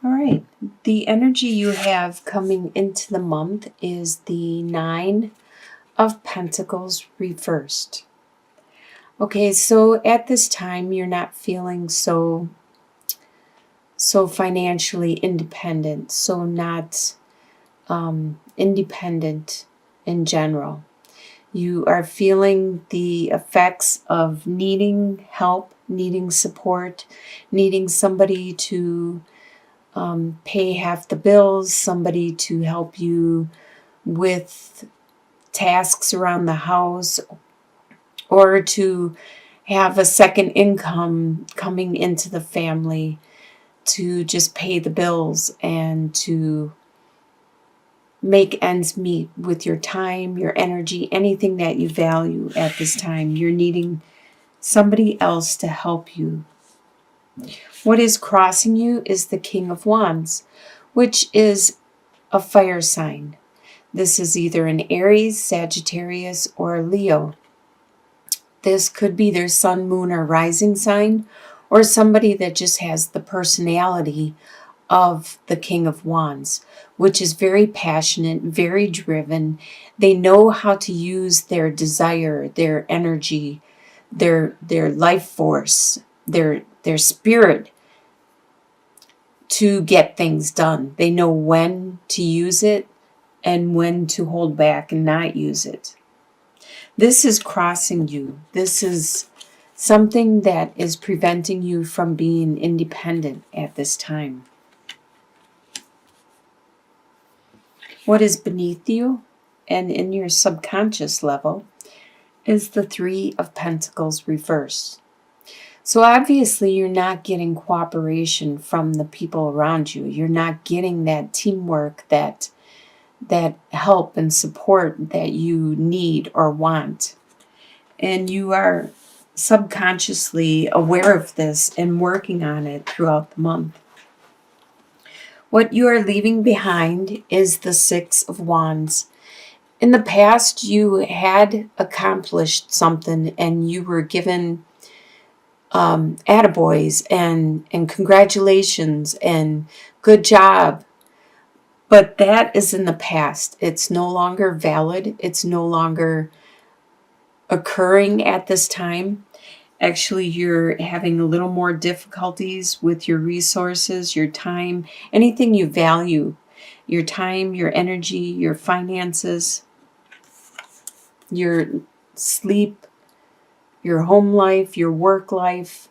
All right. The energy you have coming into the month is the Nine of Pentacles reversed. Okay, so at this time you're not feeling so financially independent, so not independent in general. You are feeling the effects of needing help, needing support, needing somebody to pay half the bills, somebody to help you with tasks around the house, or to have a second income coming into the family to just pay the bills and to make ends meet with your time, your energy, anything that you value at this time. You're needing somebody else to help you. What is crossing you is the King of Wands, which is a fire sign. This is either an Aries, Sagittarius, or a Leo. This could be their sun, moon, or rising sign, or somebody that just has the personality of the King of Wands, which is very passionate, very driven. They know how to use their desire, their energy, their life force, their spirit to get things done. They know when to use it and when to hold back and not use it. This is crossing you. This is something that is preventing you from being independent at this time. What is beneath you and in your subconscious level is the Three of Pentacles reversed. So obviously you're not getting cooperation from the people around you. You're not getting that teamwork, that help and support that you need or want. And you are subconsciously aware of this and working on it throughout the month. What you are leaving behind is the Six of Wands. In the past, you had accomplished something and you were given attaboys and congratulations and good job. But that is in the past. It's no longer valid. It's no longer occurring at this time. Actually, you're having a little more difficulties with your resources, your time, anything you value, your time, your energy, your finances, your sleep, your home life, your work life.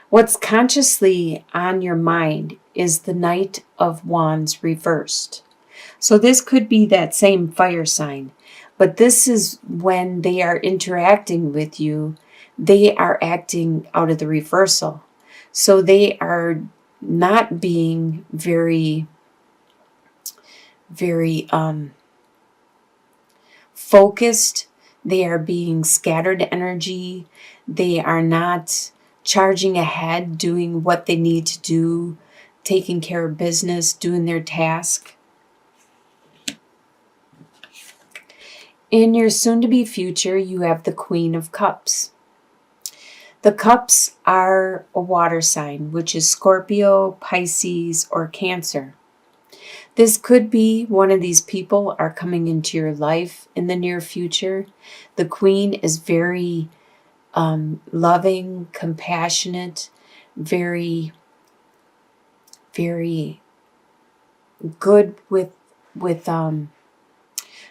What's consciously on your mind is the Knight of Wands reversed. So this could be that same fire sign, but this is when they are interacting with you, they are acting out of the reversal. So they are not being very focused. They are being scattered energy. They are not charging ahead, doing what they need to do, taking care of business, doing their task. In your soon-to-be future, you have the Queen of Cups. The cups are a water sign, which is Scorpio, Pisces, or Cancer. This could be one of these people are coming into your life in the near future. The Queen is very loving, compassionate, very, very good with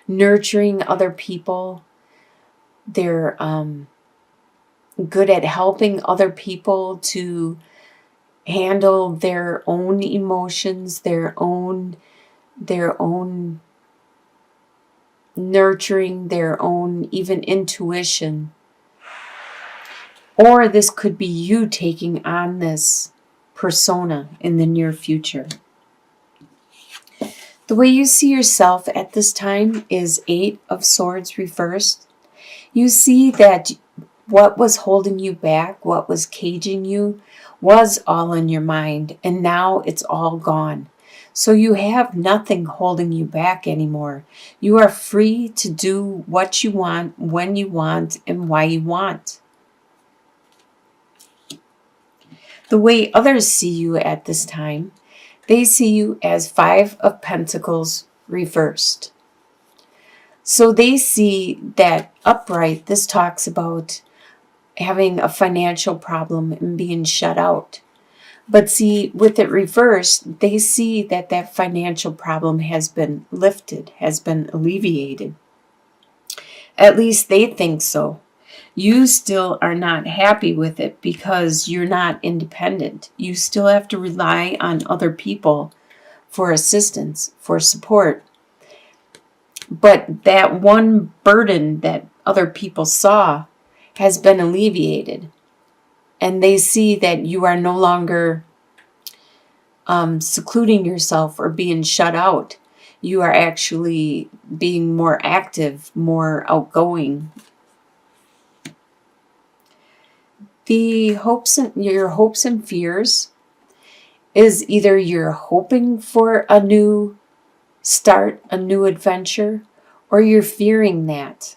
nurturing other people. They're good at helping other people to handle their own emotions, their own nurturing, their own even intuition. Or this could be you taking on this persona in the near future. The way you see yourself at this time is Eight of Swords reversed. You see that what was holding you back, what was caging you, was all in your mind, and now it's all gone. So you have nothing holding you back anymore. You are free to do what you want, when you want, and why you want. The way others see you at this time They see you as Five of Pentacles reversed. So they see that upright, this talks about having a financial problem and being shut out. But see, with it reversed, they see that that financial problem has been lifted, has been alleviated. At least they think so. You still are not happy with it because you're not independent. You still have to rely on other people for assistance, for support. But that one burden that other people saw has been alleviated. And they see that you are no longer secluding yourself or being shut out. You are actually being more active, more outgoing. Your hopes and fears is either you're hoping for a new start, a new adventure, or you're fearing that.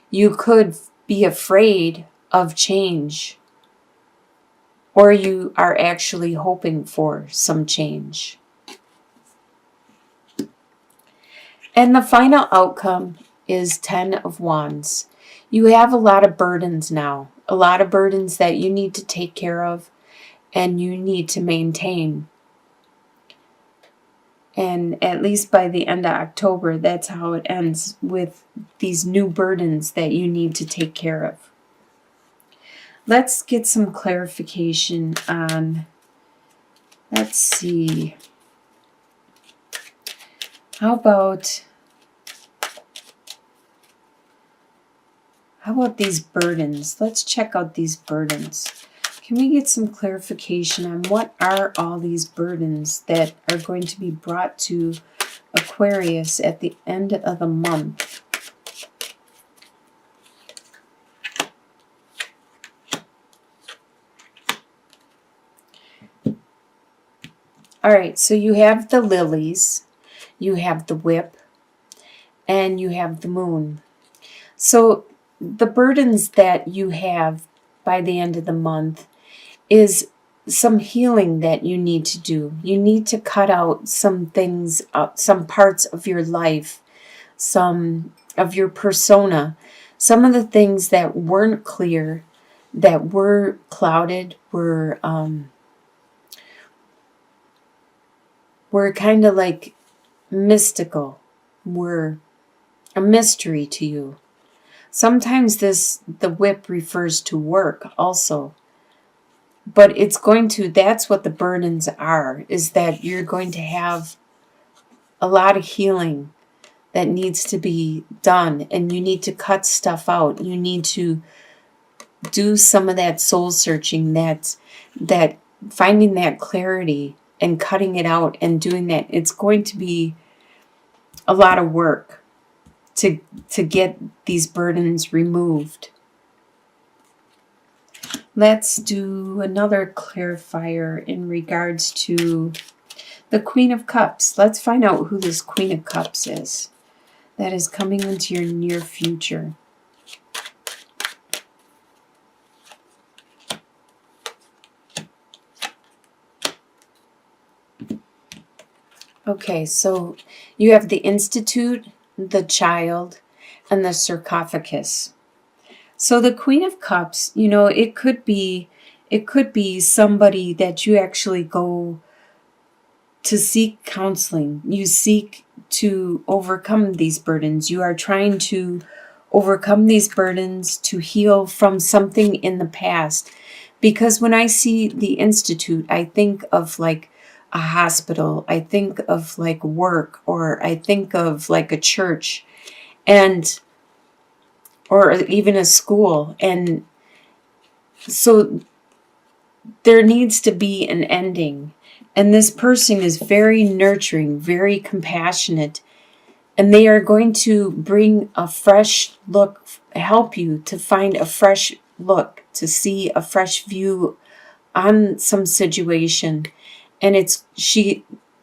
You could be afraid of change, or you are actually hoping for some change. And the final outcome is 10 of Wands. You have a lot of burdens now, a lot of burdens that you need to take care of and you need to maintain. And at least by the end of October, that's how it ends, with these new burdens that you need to take care of. Let's get some clarification on, let's see, how about these burdens? Let's check out these burdens. Can we get some clarification on what are all these burdens that are going to be brought to Aquarius at the end of the month? All right, so you have the lilies, you have the whip, and you have the moon. So the burdens that you have by the end of the month is some healing that you need to do. You need to cut out some things, some parts of your life, some of your persona, some of the things that weren't clear, that were clouded, were kind of like mystical, were a mystery to you. Sometimes the whip refers to work also. But it's going to, that's what the burdens are, is that you're going to have a lot of healing that needs to be done. And you need to cut stuff out. You need to do some of that soul searching, that finding that clarity and cutting it out and doing that. It's going to be a lot of work to get these burdens removed. Let's do another clarifier in regards to the Queen of Cups. Let's find out who this Queen of Cups is that is coming into your near future. Okay, so you have the Institute, the Child, and the Sarcophagus. So the Queen of Cups, you know, it could be somebody that you actually go to seek counseling. You seek to overcome these burdens. You are trying to overcome these burdens, to heal from something in the past. Because when I see the Institute, I think of like a hospital. I think of like work, or I think of like a church, or even a school. And so there needs to be an ending. And this person is very nurturing, very compassionate, and they are going to bring a fresh look, help you to find a fresh look, to see a fresh view on some situation. And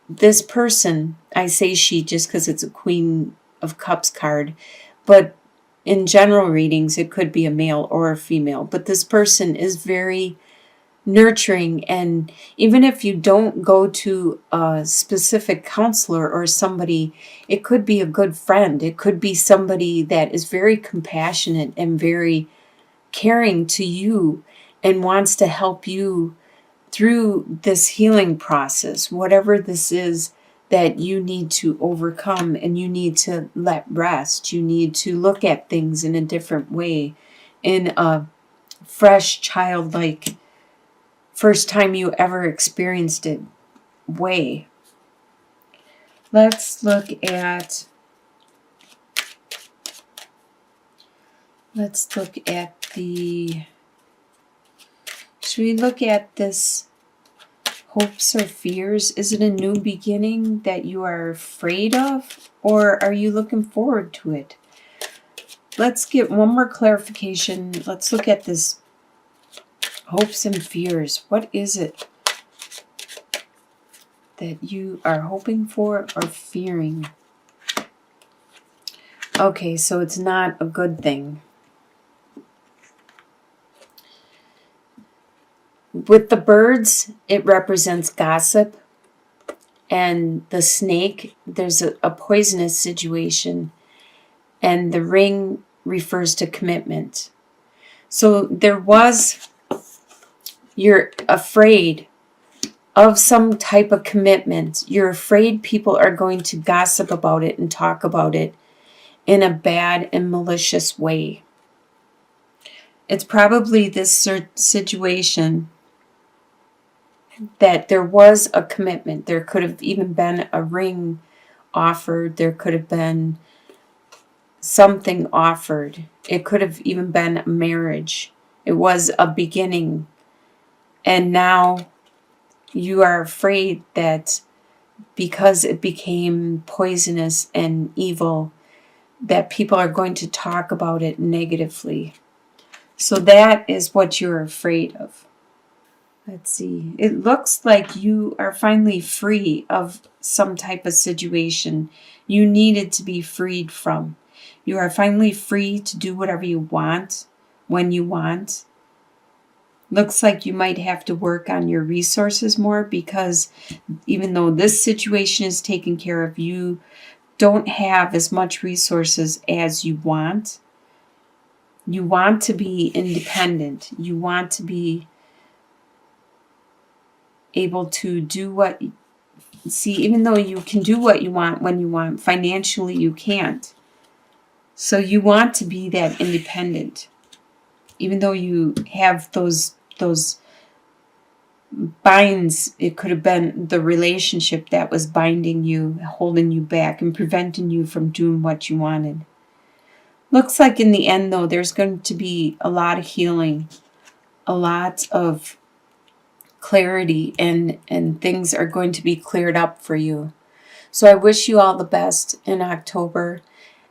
this person, I say she just because it's a Queen of Cups card, but in general readings, it could be a male or a female. But this person is very nurturing. And even if you don't go to a specific counselor or somebody, it could be a good friend. It could be somebody that is very compassionate and very caring to you and wants to help you through this healing process, whatever this is that you need to overcome and you need to let rest. You need to look at things in a different way, in a fresh, childlike, first time you ever experienced it way. Let's look at the, should we look at this hopes or fears? Is it a new beginning that you are afraid of, or are you looking forward to it? Let's get one more clarification. Let's look at this hopes and fears. What is it that you are hoping for or fearing? Okay, so it's not a good thing. With the birds, it represents gossip. And the snake, there's a poisonous situation. And the ring refers to commitment. So you're afraid of some type of commitment. You're afraid people are going to gossip about it and talk about it in a bad and malicious way. It's probably this situation that there was a commitment. There could have even been a ring offered. There could have been something offered. It could have even been a marriage. It was a beginning. And now you are afraid that because it became poisonous and evil, that people are going to talk about it negatively. So that is what you're afraid of. Let's see. It looks like you are finally free of some type of situation you needed to be freed from. You are finally free to do whatever you want, when you want. Looks like you might have to work on your resources more, because even though this situation is taken care of, you don't have as much resources as you want. You want to be independent. You want to be able to do what, see, even though you can do what you want when you want, financially you can't. So you want to be that independent. Even though you have those binds, it could have been the relationship that was binding you, holding you back, and preventing you from doing what you wanted. Looks like in the end, though, there's going to be a lot of healing, a lot of clarity, and things are going to be cleared up for you. So I wish you all the best in October.